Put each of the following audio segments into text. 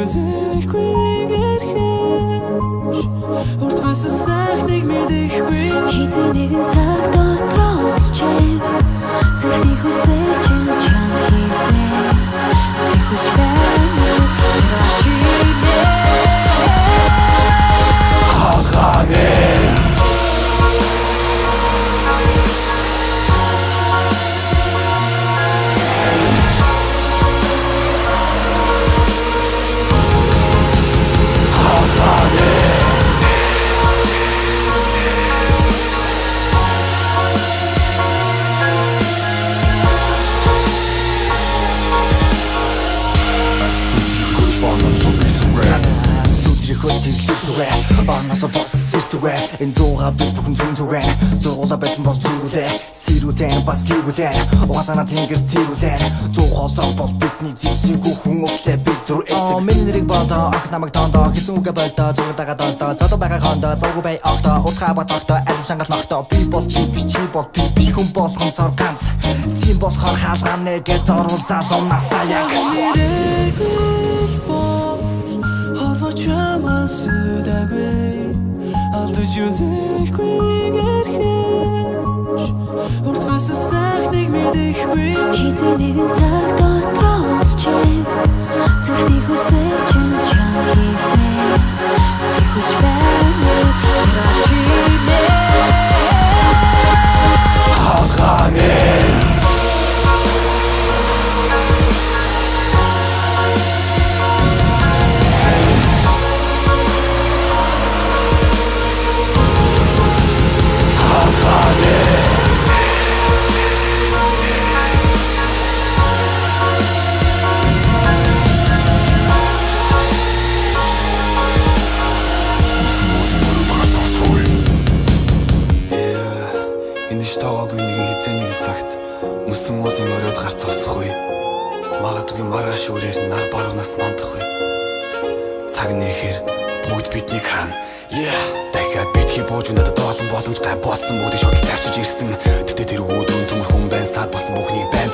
үзэхгүй гэрхэж урт байсан сайхныг мэдэхгүй хитэн нэгэн цаг дотроос чинь зүрхний хүсэл чинь чам хийснэ би хүч байна рашинэ хагане Орноос бос сэрцүүгээ энэ дууга би бүхэн зүүн зүгээ зуула байсан бол зүрүүлээ сэрүүлэн бас гівүүлээ угаасаа тэнгэр тэрүүлээ зуу холоо бол бидний зэвсэг хүн өглөө бид зүр эсэг миний нэрийг болдоо ах намайг тондоо хэзэн үгээ болдоо зураг дагаа тондоо задуу байгаа хондоо завгүй бай огтоо утгаа батогтоо аль шангал ногтоо би бол чи бол би биш хүн болгон цор ганц тийм болохоор хаалгааны гэж орвол залуунасаа яг Чамаас үдаггүй алдаж үзэхгүй гэрхэж урт байсан сайхныг мэдэхгүй хитэн нэгэн цаг дотроос чинь зүрхний хүсэл чинь чам хийснэ би хүч байна рашинэ хагане Мөсөн уулын өрөөд гарц зогсохгүй магадгүй маргааш үрээр нар баруунаас мандах вэ цаг нэхээр бүгд биднийг харна дахиад битгий бууж надад доосон боломж гай болсон бүгдийг шууд тавьчих ирсэн тэгтээ тэр өөдрөн төмөр хүн байна сад болсон бүхнийг бам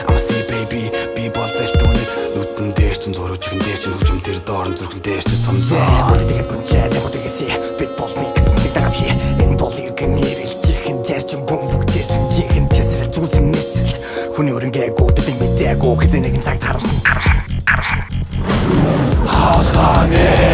I'm a see baby би бол зэлтүүний нүдэн дээр чин зураг чихэн дээр чин хөвчм тэр доорн зүрхэн дээр чин сумзаа бүгдийг гүнчээ бүгдийгээс бит бол микс мэдээ дагаад хий энэ бол иргэн нэрэлтийн дээр чин бүгдээс чихэн тесрэл зүзэн нэсэл хүний өрөнгөө гүдэг мэдээгүй хэзээ нэгэн цагт харамсан хагане